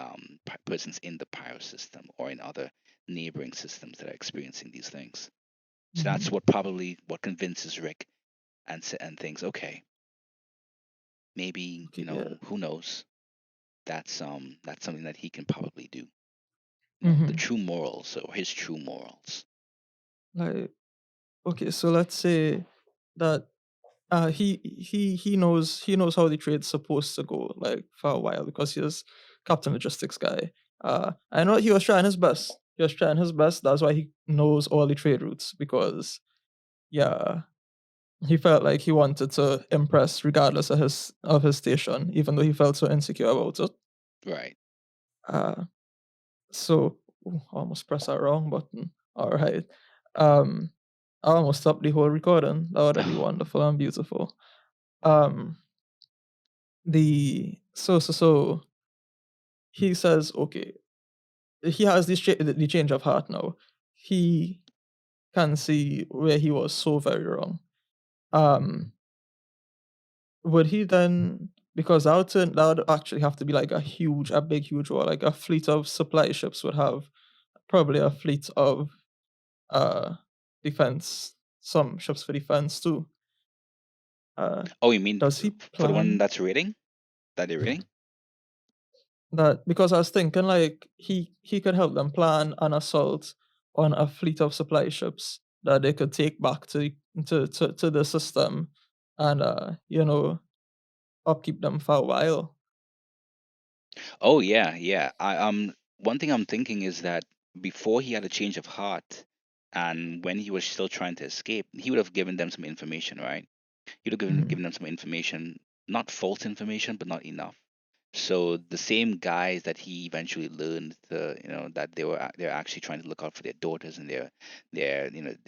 persons in the Pyro system or in other neighboring systems that are experiencing these things. So that's mhm. what convinces Rick and thinks, okay, maybe Okay, yeah. who knows, that's something that he can probably do. The Mhm. true morals or his true morals. Like, okay, so let's say that he knows how the trade's supposed to go, like, for a while, because he's Captain Logistics guy. I know he was trying his best. He was trying his best. That's why he knows all the trade routes, because yeah, he felt like he wanted to impress regardless of his station, even though he felt so insecure about it. Right. Uh, so ooh, I almost pressed that wrong button. All right. Um, I almost stopped the whole recording. That would be wonderful and beautiful. Um, so he says, okay, he has the change of heart now. He can see where he was so very wrong. Um, would he then, because that would actually have to be like a big, huge war, like a fleet of supply ships would have probably a fleet of uh defense, some ships for defense too. Uh, Oh, you mean does he for the one plan that's raiding? That they're raiding? that? Because I was thinking like he could help them plan an assault on a fleet of supply ships that they could take back to the system, and upkeep them for a while. Oh yeah, yeah. One thing I'm thinking is that before he had a change of heart, and when he was still trying to escape, he would have given them some information, right? He would have given Mhm, them some information, not false information, but not enough. So the same guys that he eventually learned, that they're actually trying to look out for their daughters and their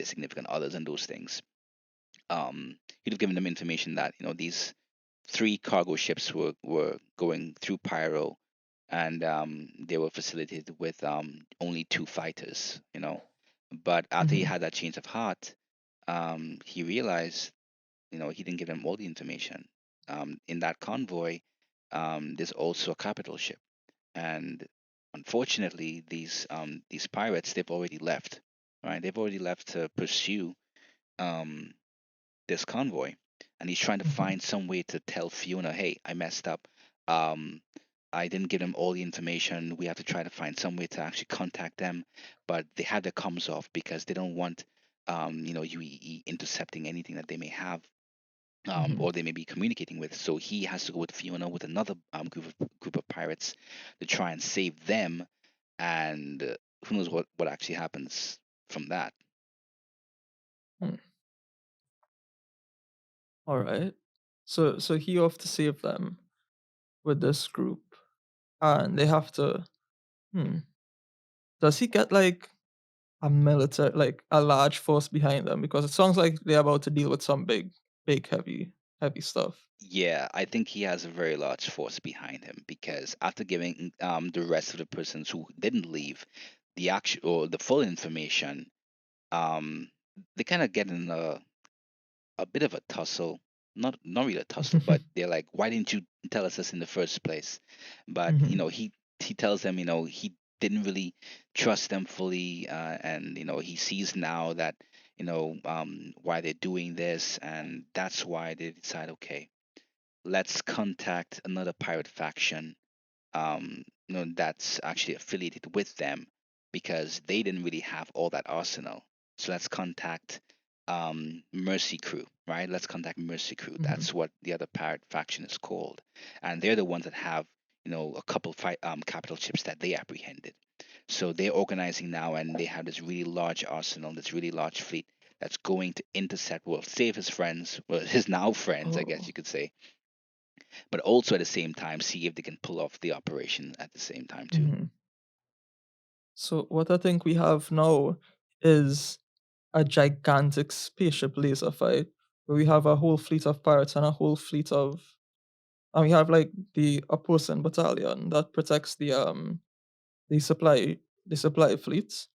significant others and those things. He'd have given them information that these three cargo ships were going through Pyro, and they were facilitated with only two fighters. But after he mhm, had that change of heart, he realized he didn't give them all the information. In that convoy, there's also a capital ship, and unfortunately, these pirates, they've already left. Right, they've already left to pursue um, this convoy, and he's trying to mhm, find some way to tell Fiona, "Hey, I messed up. Um, I didn't give them all the information. We have to try to find some way to actually contact them." But they have their comms off because they don't want UEE intercepting anything that they may have, mhm. or they may be communicating with. So he has to go with Fiona with another group of pirates to try and save them. And who knows what actually happens from that? Hmm. All right. So he off to save them with this group, and they have to. Hmm. Does he get like a military, like a large force behind them? Because it sounds like they're about to deal with some big, heavy stuff. Yeah, I think he has a very large force behind him because after giving the rest of the persons who didn't leave the actual or the full information, um, they kind of get in a bit of a tussle. Not really a tussle, but they're like, "Why didn't you tell us this in the first place?" But Mhm, he tells them he didn't really trust them fully, and he sees now that why they're doing this, and that's why they decide, okay, let's contact another pirate faction that's actually affiliated with them because they didn't really have all that arsenal. So let's contact Mercy Crew, right? Let's contact Mercy Crew. mhm. That's what the other pirate faction is called, and they're the ones that have a couple capital ships that they apprehended. So they're organizing now, and they have this really large arsenal, this really large fleet that's going to intercept, well, save his friends, well, his now friends, I guess Oh. you could say, but also at the same time see if they can pull off the operation at the same time too. Mhm. So what I think we have now is a gigantic spaceship laser fight, where we have a whole fleet of pirates and a whole fleet of, and we have like the opposing battalion that protects the supply fleets.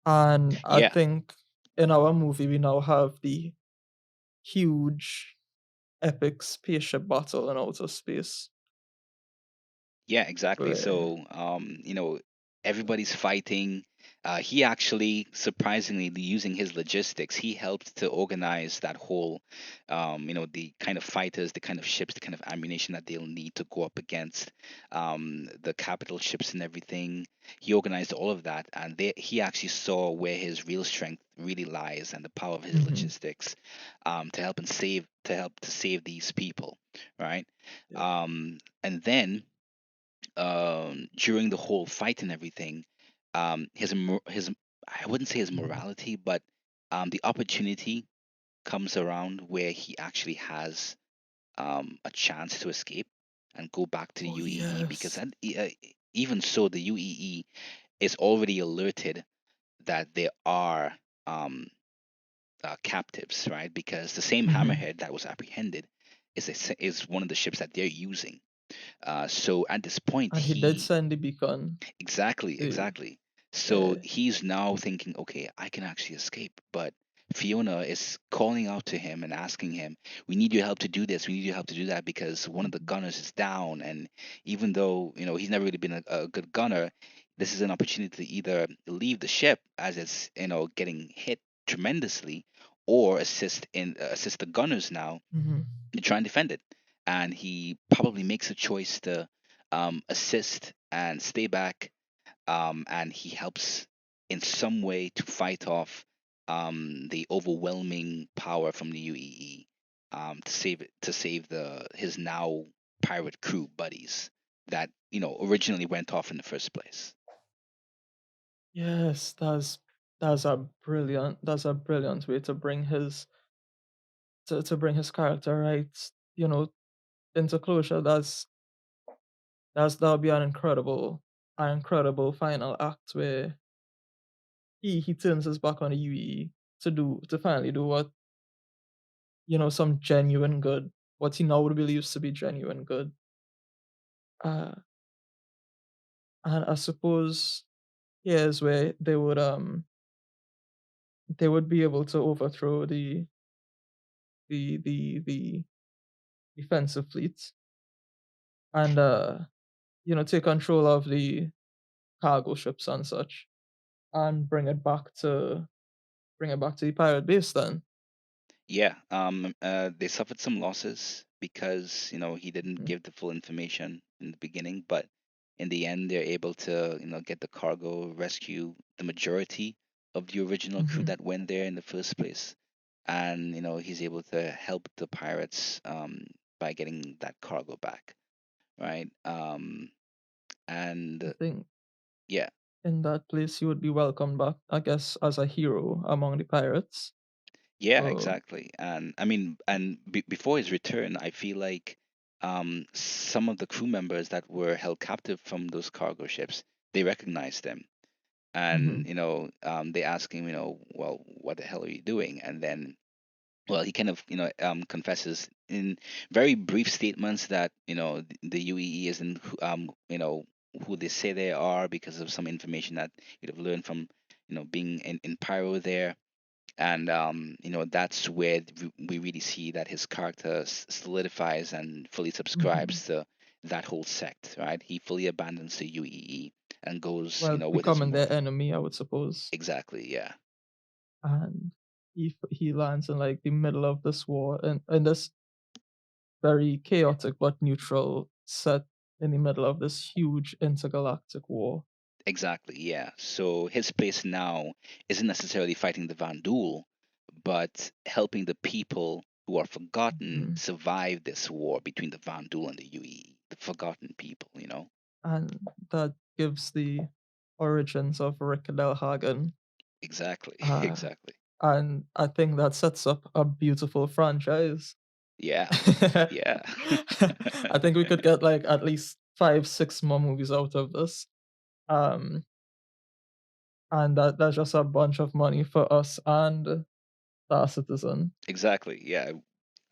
And I Yeah, think in our movie we now have the huge epic spaceship battle in outer space yeah, exactly. where So, everybody's fighting. He actually, surprisingly, using his logistics, he helped to organize that whole, the kind of fighters, the kind of ships, the kind of ammunition that they'll need to go up against the capital ships and everything. He organized all of that, and he actually saw where his real strength really lies and the power of his mhm, logistics, to help to save these people, right? yeah. And then during the whole fight and everything, his I wouldn't say his morality, but the opportunity comes around where he actually has a chance to escape and go back to the Oh UEE because yes. even so, the UEE is already alerted that there are um, captives, right? Because the same Mhm. hammerhead that was apprehended is one of the ships that they're using. So at this point, And he did he send the beacon. exactly, The exactly. So yeah. he's now thinking, okay, I can actually escape. But Fiona is calling out to him and asking him, we need your help to do this. We need your help to do that because one of the Mhm. gunners is down. And even though, he's never really been a good gunner, this is an opportunity to either leave the ship as it's, getting hit tremendously or assist the gunners now Mhm. to try and defend it. And he probably makes a choice to assist and stay back, and he helps in some way to fight off the overwhelming power from the UEE, to save the his now pirate crew buddies that originally went off in the first place. Yes, that's a brilliant way to bring his to bring his character right, into closure. That'll be an incredible final act where he turns his back on the UE to finally do what, some genuine good, what he now believes to be genuine good. Uh, and I suppose here's where they would be able to overthrow the defensive fleet and take control of the cargo ships and such and bring it back to the pirate base then. Yeah, they suffered some losses because he didn't Mhm. give the full information in the beginning, but in the end, they're able to get the cargo, rescue the majority of the original crew Mhm. that went there in the first place, and he's able to help the pirates by getting that cargo back, right? And I think yeah, in that place you would be welcomed back, I guess, as a hero among the pirates. yeah, So exactly. And I mean, and before his return, I feel like some of the crew members that were held captive from those cargo ships, they recognized them, and mhm, they ask him, well, what the hell are you doing? And then, well, he kind of confesses in very brief statements that the UEE isn't who they say they are because of some information that he'd have learned from being in Pyro there. And that's where we really see that his character solidifies and fully mhm. subscribes to that whole sect, right? He fully abandons the UEE and goes Well, with his becoming their morph. enemy, I would suppose. Exactly, yeah. And he lands in like the middle of this war in this very chaotic but neutral set in the middle of this huge intergalactic war. Exactly, yeah. So his place now isn't necessarily fighting the Vandul, but helping the people who are forgotten Mhm. survive this war between the Vandul and the UEE, the forgotten people. And that gives the origins of Rick Del Hagen. Exactly, Uh, exactly. and I think that sets up a beautiful franchise. Yeah, I yeah. think we could get like at least 5, 6 more movies out of this. Um, and that's just a bunch of money for us and Star Citizen. Exactly. Yeah.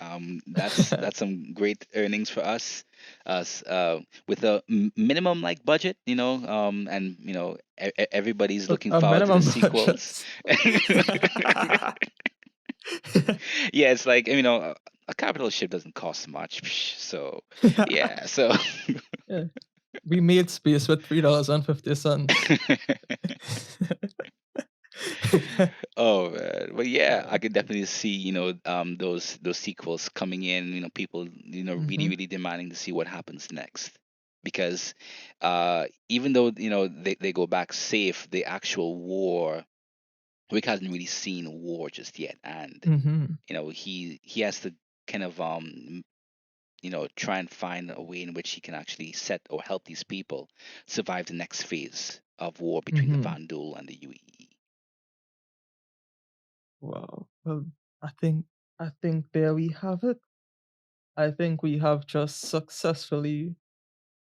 That's some great earnings for us with a minimum like budget, and everybody's looking A forward to the minimum sequels. budget. Yeah, it's like a capital ship doesn't cost much, so yeah, so Yeah. We made space with $3.50. oh man, but yeah, I could definitely see those sequels coming in. People really Mhm. really demanding to see what happens next, because even though they go back safe, the actual war, Rick hasn't really seen war just yet, and Mhm. he has to kind of try and find a way in which he can actually set or help these people survive the next phase of war between the Mhm. Vandal and the UEE. Wow. Well, I think I think there we have it. I think we have just successfully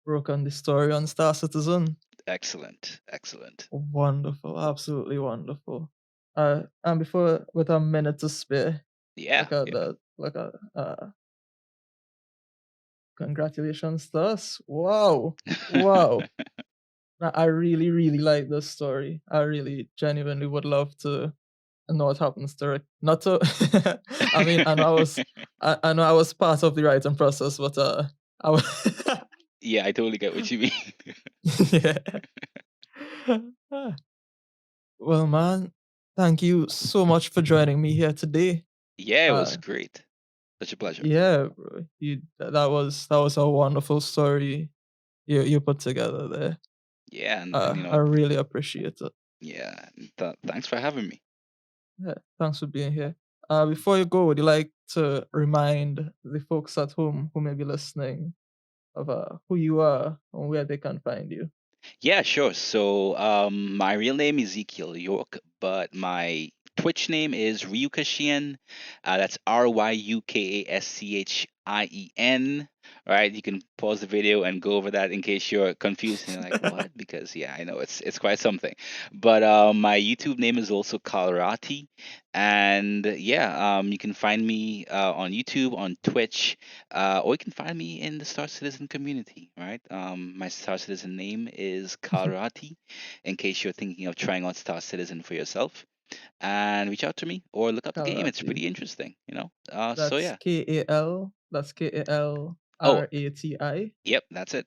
broken the story on Star Citizen. Excellent, excellent. Wonderful, absolutely wonderful. And before, with a minute to spare, Yeah, like a yeah. congratulations to us. Wow, wow. I really, really like this story. I really genuinely would love to know what happens to it. Not to, I mean, I know I was part of the writing process, but I was, Yeah, I totally get what you mean. yeah. Well, man, thank you so much for joining me here today. Yeah, it was Uh, great. Such a pleasure. yeah, bro, that was a wonderful story you put together there. Yeah, and I really appreciate it. yeah, thanks for having me. Yeah, thanks for being here. Before you go, would you like to remind the folks at home who may be listening of who you are and where they can find you? Yeah, sure. So, my real name is Ezekiel Yorke, but my Twitch name is Ryukashian. That's Ryukaschien. Right? You can pause the video and go over that in case you're confused and you're like, "What?" Because yeah, I know it's quite something. But my YouTube name is also Kalarati, and yeah, you can find me on YouTube, on Twitch, or you can find me in the Star Citizen community, right? My Star Citizen name is Karati, in case you're thinking of trying out Star Citizen for yourself. And reach out to me or look up the game. It's Kalrati. pretty interesting. So That's yeah. Kal. That's Oh, KALRATI. yep, that's it.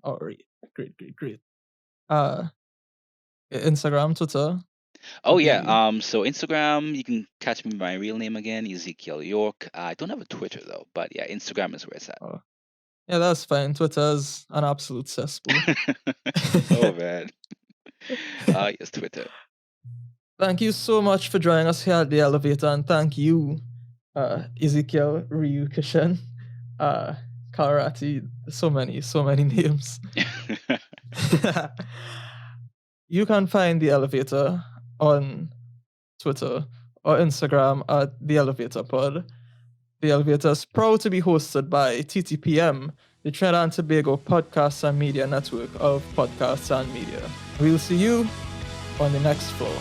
Oh, great, great, great. Uh, Instagram, Twitter Oh would yeah. be. So Instagram, you can catch me by my real name again, Ezekiel Yorke. I don't have a Twitter though, but yeah, Instagram is where it's at. Oh, yeah, that's fine. Twitter's an absolute cesspool. Oh man. Yes, Twitter. Thank you so much for joining us here at the elevator, and thank you, Ezekiel Ryukishin, uh, Karati, so many names. You can find the elevator on Twitter or Instagram at the elevator pod. The elevator is proud to be hosted by TTPM, the Trinidad and Tobago Podcasts and Media Network of podcasts and media. We'll see you on the next floor.